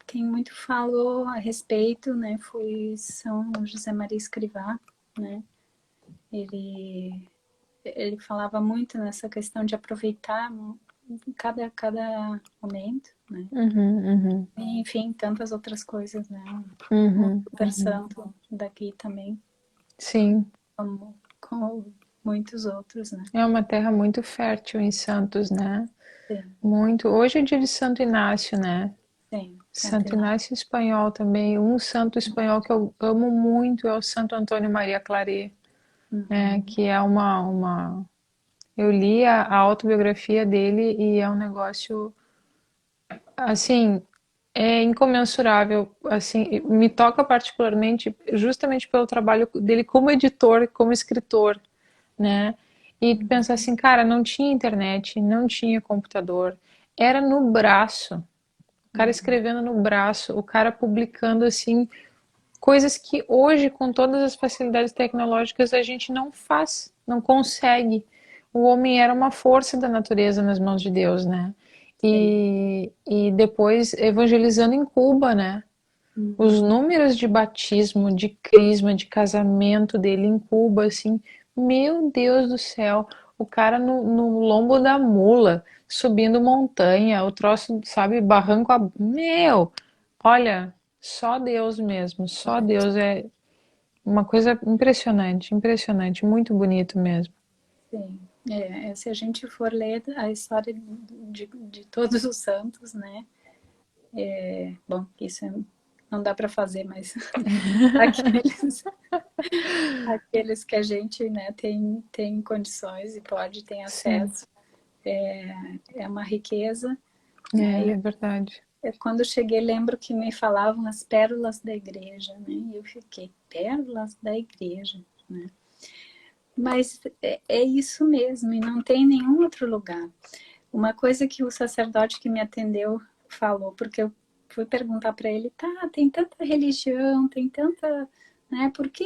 Quem muito falou a respeito, né, foi São José Maria Escrivá, né? Ele ele falava muito nessa questão de aproveitar cada momento, né? Uhum, uhum, E, enfim, tantas outras coisas, né? Um uhum, super uhum. santo daqui também, Sim, como muitos outros, né? é uma terra muito fértil em Santos, né? Sim, Muito. Hoje é dia de Santo Inácio, né? sim, Santo Santo Inácio. Inácio espanhol também. Um santo espanhol que eu amo muito é o Santo Antônio Maria Claret, né? Uhum. Que é uma... Eu li a autobiografia dele e é um negócio, assim, é incomensurável. Assim, me toca particularmente justamente pelo trabalho dele como editor, como escritor, né? E pensar assim, cara, não tinha internet, não tinha computador, era no braço. O cara Uhum. escrevendo no braço, o cara publicando assim coisas que hoje, com todas as facilidades tecnológicas, a gente não faz, não consegue. O homem era uma força da natureza nas mãos de Deus, né? Sim. E depois evangelizando em Cuba, né? Os Uhum. números de batismo, de crisma, de casamento dele em Cuba, assim, meu Deus do céu, o cara no lombo da mula, subindo montanha, o troço, sabe, barranco, meu, olha, só Deus mesmo, só Deus é uma coisa impressionante, impressionante, muito bonito mesmo. Sim. Se a gente for ler a história de todos os santos, né? Bom, isso não dá para fazer, mas aqueles, aqueles que a gente, né, tem condições e tem Sim, acesso, é uma riqueza, né? é verdade. Quando eu cheguei, lembro que me falavam as pérolas da igreja, né? E eu fiquei, pérolas da igreja, né? Mas é isso mesmo, e não tem nenhum outro lugar. Uma coisa que o sacerdote que me atendeu falou, porque eu fui perguntar para ele, tá, tem tanta religião, tem tanta, né, por que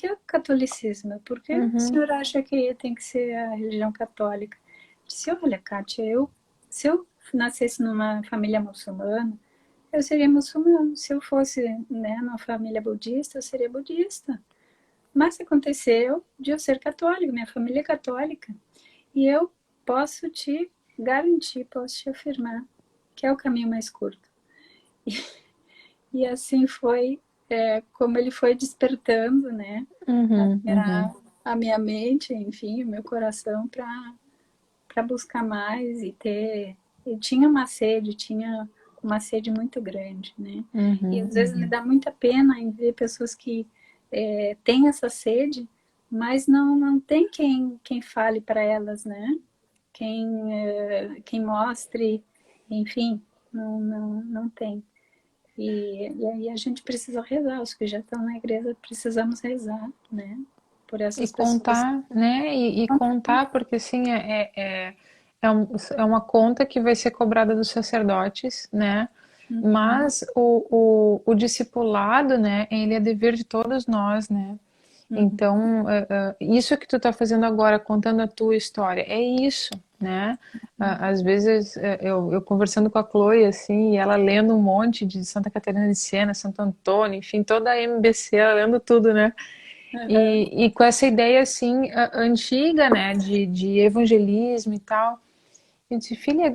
o catolicismo? Por que o Uhum, senhor acha que tem que ser a religião católica? Eu disse, olha, Kátia, se eu nascesse numa família muçulmana, eu seria muçulmano. Se eu fosse, né, numa família budista, eu seria budista. Mas aconteceu de eu ser católica, minha família é católica, e eu posso te garantir, posso te afirmar que é o caminho mais curto. E assim foi como ele foi despertando, né, uhum, uhum. a minha mente, enfim, o meu coração para buscar mais e ter. Eu tinha uma sede muito grande, né? E Uhum, às vezes me uhum. dá muita pena em ver pessoas que têm essa sede, mas não tem quem fale para elas, né? Quem mostre, enfim, não tem. E aí a gente precisa rezar, os que já estão na igreja precisamos rezar, né? por E essas pessoas. contar, né? E contar, porque assim é uma conta que vai ser cobrada dos sacerdotes, né? Uhum, Mas o discipulado, né? Ele é dever de todos nós, né? uhum, Então, isso que tu está fazendo agora, contando a tua história, é isso, né? Às vezes, eu conversando com a Chloe, assim, e ela lendo um monte de Santa Catarina de Sena, Santo Antônio, enfim, toda a MBC, ela lendo tudo, né? uhum, E com essa ideia, assim, antiga, né, de evangelismo e tal. Eu disse, filha,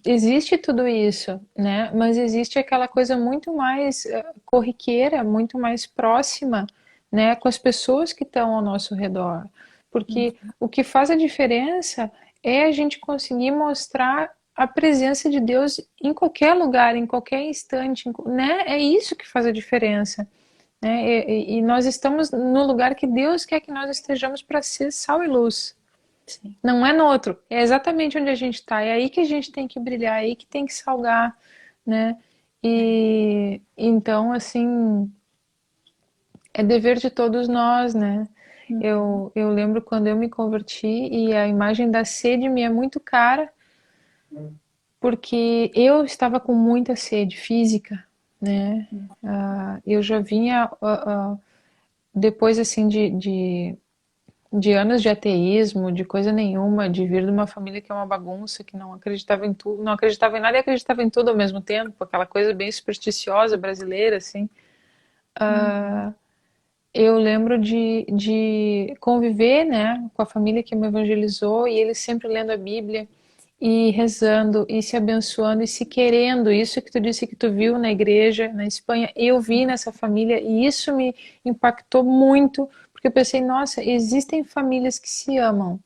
existe tudo isso, né? Mas existe aquela coisa muito mais corriqueira, muito mais próxima, né, com as pessoas que estão ao nosso redor. Porque uhum. o que faz a diferença é a gente conseguir mostrar a presença de Deus em qualquer lugar, em qualquer instante, né? É isso que faz a diferença, né? E nós estamos no lugar que Deus quer que nós estejamos para ser sal e luz. Sim. Não é no outro, é exatamente onde a gente está. É aí que a gente tem que brilhar, é aí que tem que salgar, né? É. E então, assim, é dever de todos nós, né? Uhum, Eu lembro quando eu me converti e a imagem da sede me é muito cara, porque eu estava com muita sede física, né? Eu já vinha depois assim de anos de ateísmo, de coisa nenhuma, de vir de uma família que é uma bagunça, que não acreditava em tudo, não acreditava em nada e acreditava em tudo ao mesmo tempo, aquela coisa bem supersticiosa brasileira, assim. uhum, Eu lembro de conviver, né, com a família que me evangelizou e eles sempre lendo a Bíblia e rezando e se abençoando e se querendo. Isso que tu disse que tu viu na igreja na Espanha, eu vi nessa família e isso me impactou muito, porque eu pensei, nossa, existem famílias que se amam,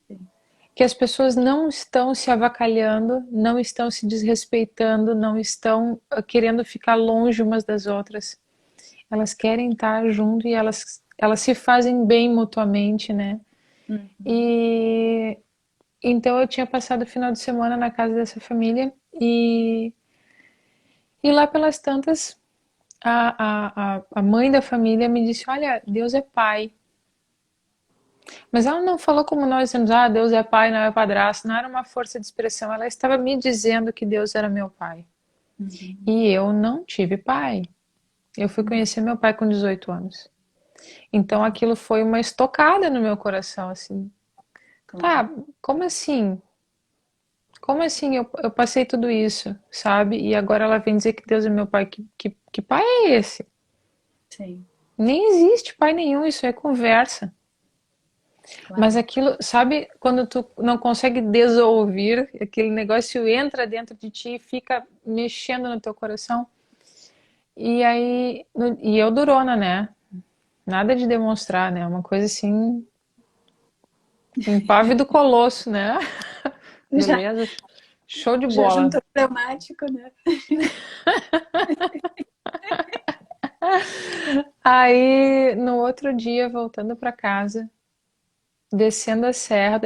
sim. que as pessoas não estão se avacalhando, não estão se desrespeitando, não estão querendo ficar longe umas das outras. Elas querem estar junto e elas se fazem bem mutuamente, né? Uhum, E então eu tinha passado o final de semana na casa dessa família e lá pelas tantas a mãe da família me disse, olha, Deus é pai. Mas ela não falou como nós dizemos, ah, Deus é pai, não é padrasto, não era uma força de expressão, ela estava me dizendo que Deus era meu pai. uhum, E eu não tive pai. Eu fui uhum. conhecer meu pai com 18 anos. Então aquilo foi uma estocada no meu coração, assim. Claro. Tá, como assim? Como assim eu passei tudo isso, sabe? E agora ela vem dizer que Deus é meu pai. Que pai é esse? Sim, Nem existe pai nenhum, isso é conversa. Mas claro. aquilo, sabe, quando tu não consegue desouvir, aquele negócio entra dentro de ti e fica mexendo no teu coração. E aí, e eu durona, né? Nada de demonstrar, né? Uma coisa assim, impávido colosso, né? Já, Beleza? Show de já bola. juntou dramático, né? Aí, no outro dia, voltando para casa, descendo a serra,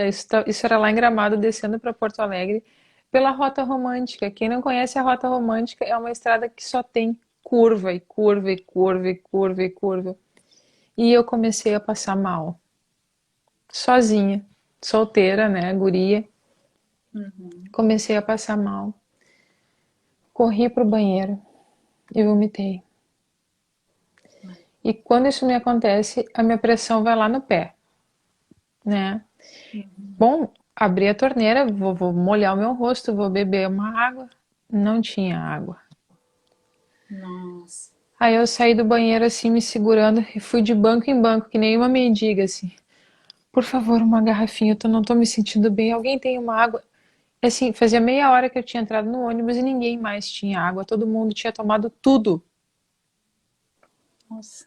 isso era lá em Gramado, descendo para Porto Alegre, pela Rota Romântica. Quem não conhece a Rota Romântica é uma estrada que só tem curva e curva e curva e curva e curva. E eu comecei a passar mal, sozinha, solteira, né, guria. Uhum. Comecei a passar mal. Corri pro banheiro e vomitei. E quando isso me acontece, a minha pressão vai lá no pé, né? Uhum. Bom, abri a torneira, vou molhar o meu rosto, vou beber uma água. Não tinha água. Nossa. Aí eu saí do banheiro assim, me segurando, e fui de banco em banco, que nem uma mendiga, assim. Por favor, uma garrafinha, eu não tô me sentindo bem. Alguém tem uma água? Assim, fazia meia hora que eu tinha entrado no ônibus e ninguém mais tinha água. Todo mundo tinha tomado tudo. Nossa.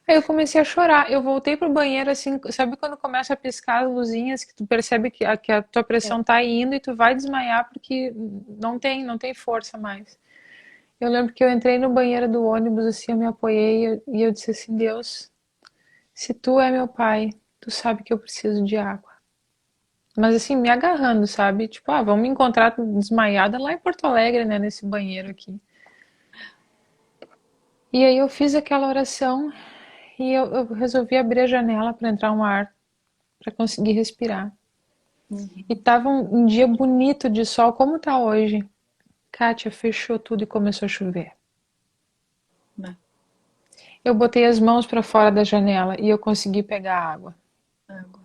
Aí eu comecei a chorar. Eu voltei pro banheiro, assim, sabe quando começa a piscar as luzinhas, que tu percebe que a tua É. pressão tá indo e tu vai desmaiar porque não tem força mais. Eu lembro que eu entrei no banheiro do ônibus, assim, eu me apoiei e eu disse assim, Deus, se tu é meu pai, tu sabe que eu preciso de água. Mas assim, me agarrando, sabe? Tipo, ah, vamos me encontrar desmaiada lá em Porto Alegre, né, nesse banheiro aqui. E aí eu fiz aquela oração e eu resolvi abrir a janela para entrar um ar, para conseguir respirar. E Uhum. tava um dia bonito de sol, como tá hoje. Kátia, fechou tudo e começou a chover. Bah, Eu botei as mãos para fora da janela e eu consegui pegar água. água.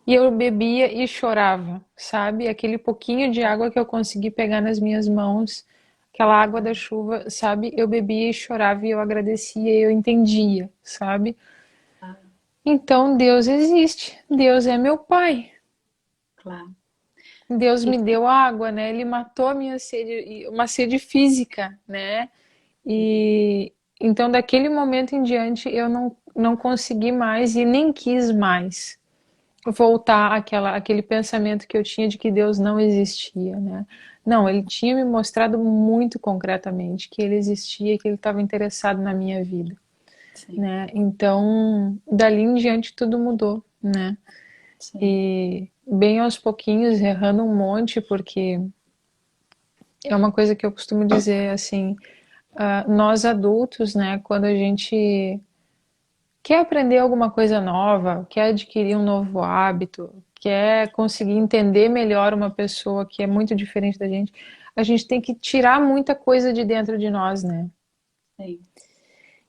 E eu bebia e chorava, sabe? Aquele pouquinho de água que eu consegui pegar nas minhas mãos, aquela água da chuva, sabe? Eu bebia e chorava e eu agradecia e eu entendia, sabe? Ah, Então Deus existe, Deus é meu pai. claro. Deus E, me deu água, né? Ele matou a minha sede, uma sede física, né? E então daquele momento em diante eu não consegui mais e nem quis mais voltar aquele pensamento que eu tinha de que Deus não existia, né? Não, ele tinha me mostrado muito concretamente que ele existia, que ele estava interessado na minha vida, sim, né? Então, dali em diante tudo mudou, né? sim. E bem aos pouquinhos, errando um monte, porque é uma coisa que eu costumo dizer assim, nós adultos, né, quando a gente quer aprender alguma coisa nova, quer adquirir um novo hábito, quer conseguir entender melhor uma pessoa que é muito diferente da gente, a gente tem que tirar muita coisa de dentro de nós, né? Sim.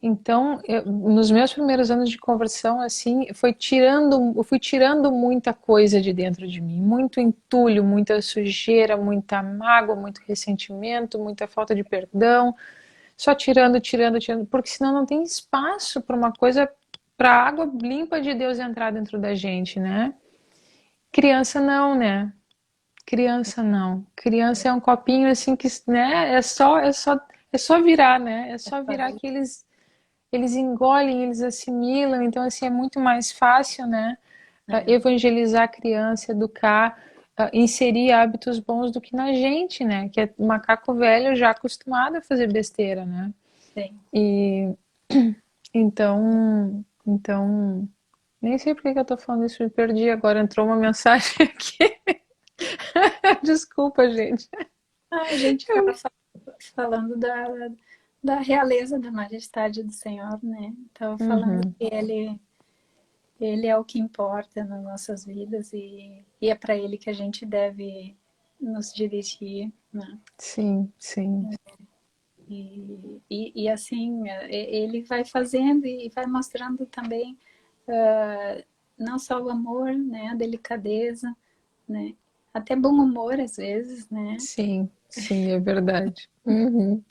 Então, nos meus primeiros anos de conversão, assim, eu fui tirando muita coisa de dentro de mim, muito entulho, muita sujeira, muita mágoa, muito ressentimento, muita falta de perdão, só tirando, tirando, tirando, porque senão não tem espaço para uma coisa, para a água limpa de Deus entrar dentro da gente, né? Criança não, né? Criança não. Criança é um copinho assim que, né? É só virar, né? É só virar que eles engolem, eles assimilam. Então assim é muito mais fácil, né? É, Evangelizar a criança, educar, inserir hábitos bons do que na gente, né? Que é macaco velho já acostumado a fazer besteira, né? sim. E então, nem sei por que que eu tô falando isso, me perdi agora, entrou uma mensagem aqui. Desculpa, gente. Ah, a gente estava falando da realeza, da majestade do Senhor, né? Estava falando Uhum, que ele é o que importa nas nossas vidas e é para ele que a gente deve nos dirigir, né? sim, sim, E assim, ele vai fazendo e vai mostrando também não só o amor, né, a delicadeza, né, até bom humor às vezes, né, sim, sim, é verdade. Uhum.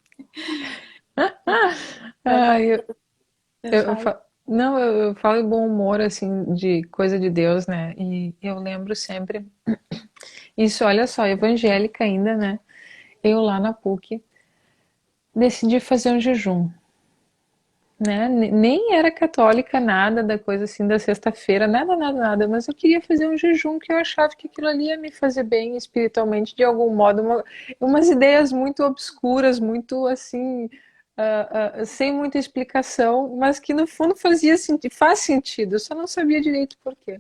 mas Ah, eu falo, não, eu falo em bom humor, assim, de coisa de Deus, né? E eu lembro sempre, isso, olha só, evangélica ainda, né? Eu lá na PUC decidi fazer um jejum, né? Nem era católica, nada da coisa assim da sexta-feira, nada, nada, nada, mas eu queria fazer um jejum que eu achava que aquilo ali ia me fazer bem espiritualmente de algum modo, umas ideias muito obscuras, muito assim, sem muita explicação, mas que no fundo faz sentido, eu só não sabia direito por quê.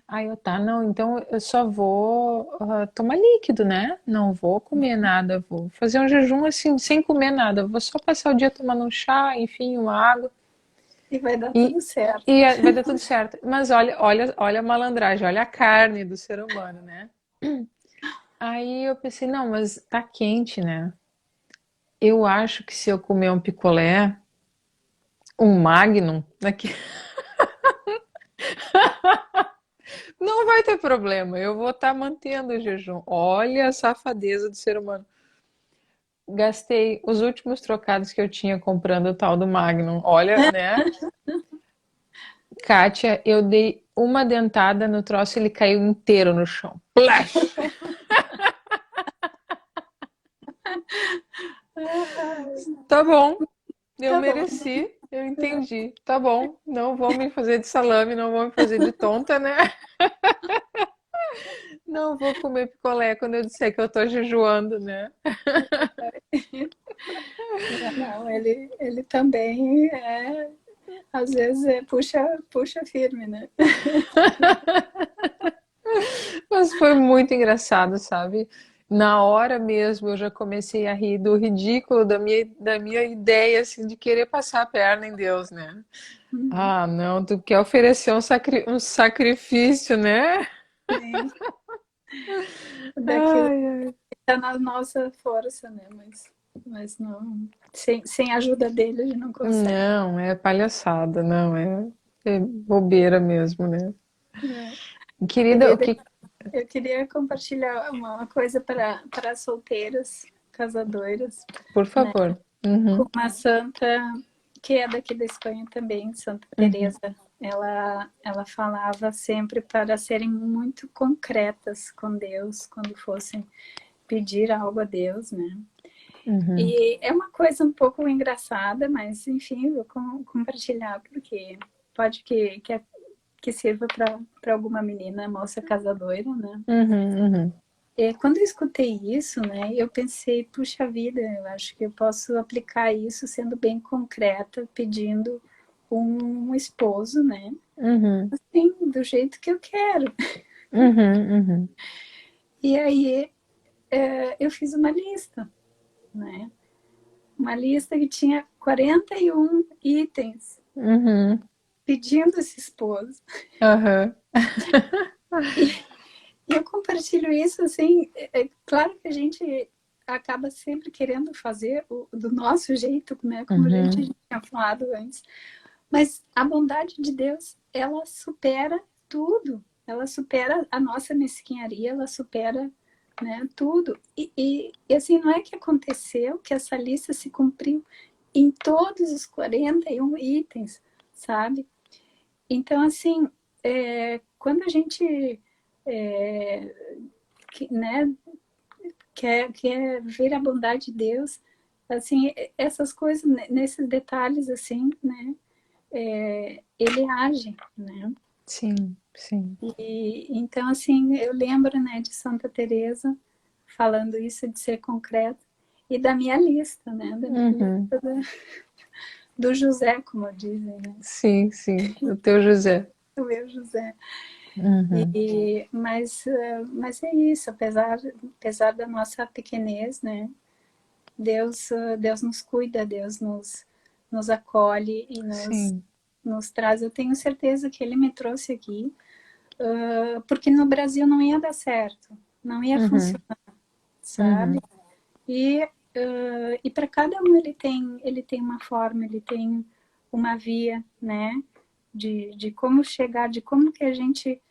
Aí eu, tá, não, então eu só vou tomar líquido, né? Não vou comer nada, vou fazer um jejum assim, sem comer nada, vou só passar o dia tomando um chá, enfim, uma água, e vai dar e, tudo certo. vai dar tudo certo. Mas olha, olha, olha a malandragem, olha a carne do ser humano, né? Aí eu pensei, não, mas tá quente, né? Eu acho que se eu comer um picolé, um Magnum, aqui, não vai ter problema, eu vou estar mantendo o jejum. Olha a safadeza do ser humano. Gastei os últimos trocados que eu tinha comprando o tal do Magnum. Olha, né? Kátia, eu dei uma dentada no troço, ele caiu inteiro no chão. Plash! Tá bom, eu Tá bom, mereci, eu entendi. Tá bom, não vou me fazer de salame, não vou me fazer de tonta, né? Não vou comer picolé quando eu disser que eu tô jejuando, né? não, ele também às vezes puxa firme, né? Mas foi muito engraçado, sabe? na hora mesmo eu já comecei a rir do ridículo da minha ideia, assim, de querer passar a perna em Deus, né? Uhum. Ah, não, tu quer oferecer um sacrifício, né? Sim, daquilo Ai, ai. que tá na nossa força, né? Mas não, sem a ajuda dele a gente não consegue. Não, é palhaçada, não, é bobeira mesmo, né? É. Querida, o Querida, que, eu queria compartilhar uma coisa para solteiras, casadoras, por né? favor. Com Uhum, uma santa que é daqui da Espanha também, Santa uhum, Teresa. Ela falava sempre para serem muito concretas com Deus quando fossem pedir algo a Deus, né? uhum. E é uma coisa um pouco engraçada, mas enfim, eu vou compartilhar porque pode que sirva para alguma menina, moça casadoira, né? Uhum, uhum. Quando eu escutei isso, né, eu pensei, puxa vida, eu acho que eu posso aplicar isso sendo bem concreta, pedindo um esposo, né, Uhum, assim, do jeito que eu quero. uhum, uhum, E aí eu fiz uma lista, né, uma lista que tinha 41 itens uhum, pedindo esse esposo. aham, E eu compartilho isso, assim, claro que a gente acaba sempre querendo fazer do nosso jeito, né, como a gente uhum, tinha falado antes. Mas a bondade de Deus, ela supera tudo. Ela supera a nossa mesquinharia, ela supera, né, tudo. E assim, não é que aconteceu que essa lista se cumpriu em todos os 41 itens, sabe? Então, assim, quando a gente né, quer ver a bondade de Deus, assim, essas coisas, nesses detalhes, assim, né, ele age, né? sim, sim, E então assim, eu lembro, né, de Santa Teresa falando isso de ser concreto e da minha lista, né, da minha uhum, lista do José, como dizem, né? sim, sim, o teu José. Do meu José. Uhum, Mas é isso, apesar da nossa pequenez, né? Deus nos cuida, Deus nos acolhe e sim, nos traz. Eu tenho certeza que Ele me trouxe aqui porque no Brasil não ia dar certo, não ia uhum, funcionar, sabe? uhum, E para cada um ele tem uma forma, ele tem uma via, né? De como chegar, de como que a gente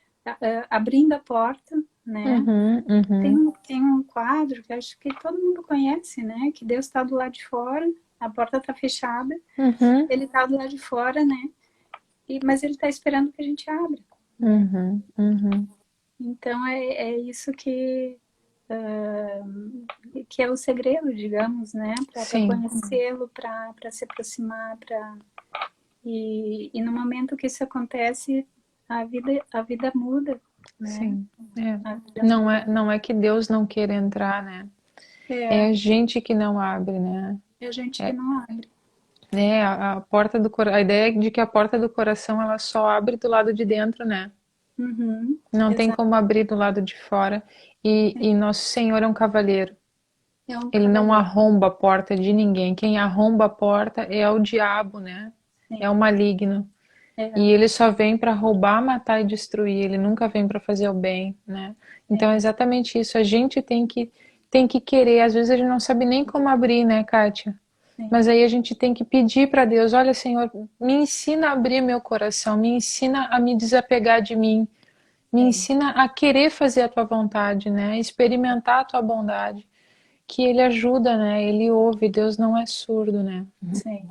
abrindo a porta, né? uhum, Tem, uhum, tem um quadro que acho que todo mundo conhece, né? Que Deus está do lado de fora, a porta está fechada, uhum, ele está do lado de fora, né? Mas ele está esperando que a gente abra, né? uhum, uhum. Então é isso que é o segredo, digamos, né? Para Sim, conhecê-lo, para se aproximar, e no momento que isso acontece, a vida muda, né? sim, é. A vida muda. Não é que Deus não queira entrar, né? É É, a gente que não abre, né? é a gente que É, não abre. a porta do a ideia de que a porta do coração ela só abre do lado de dentro, né? Uhum, Não tem exato. como abrir do lado de fora. E nosso Senhor é um cavaleiro. É um Ele não cavaleiro. arromba a porta de ninguém. Quem arromba a porta é o diabo, né? É o Sim, maligno. é, E ele só vem para roubar, matar e destruir. Ele nunca vem para fazer o bem, né? Então é é, exatamente isso. A gente tem que querer. Às vezes a gente não sabe nem como abrir, né, Kátia? Mas sim, aí a gente tem que pedir para Deus: olha, Senhor, me ensina a abrir meu coração, me ensina a me desapegar de mim, me é, ensina a querer fazer a tua vontade, né? Experimentar a tua bondade. Que ele ajuda, né? Ele ouve, Deus não é surdo, né? sim,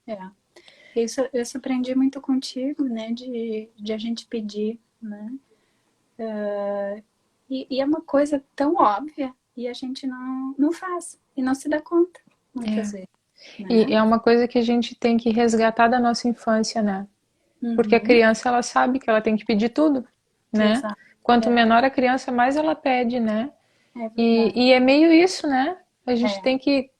é. Isso aprendi muito contigo, né? De a gente pedir, né? E é uma coisa tão óbvia e a gente não faz e não se dá conta, muitas É. vezes, E né? é uma coisa que a gente tem que resgatar da nossa infância, né? Porque a Uhum, criança, ela sabe que ela tem que pedir tudo, né? exato. Quanto É, menor a criança, mais ela pede, né? é verdade. E é meio isso, né? A gente É,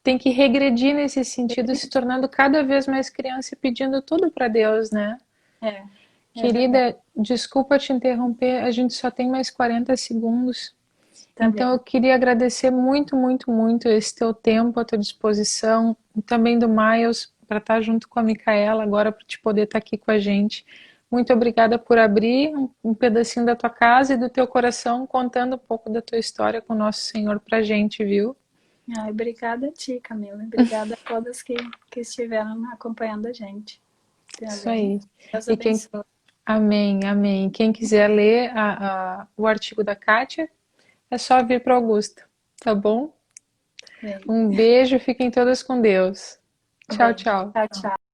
tem que regredir nesse sentido, se tornando cada vez mais criança e pedindo tudo para Deus, né? é, é verdade. Querida, desculpa te interromper, a gente só tem mais 40 segundos. Tá Então, bem. eu queria agradecer muito, muito, muito esse teu tempo, a tua disposição, e também do Miles, para estar junto com a Micaela agora, para te poder estar aqui com a gente. Muito obrigada por abrir um pedacinho da tua casa e do teu coração, contando um pouco da tua história com o Nosso Senhor para a gente, viu? Ai, obrigada a ti, Camila. Obrigada a todas que estiveram acompanhando a gente. Tá Isso bem? aí. Deus E quem, abençoe. amém, amém. Quem quiser ler o artigo da Kátia, é só vir para Augusta, tá bom? Bem, Um beijo, fiquem todas com Deus. tá Tchau, bem. tchau. Tchau, tchau.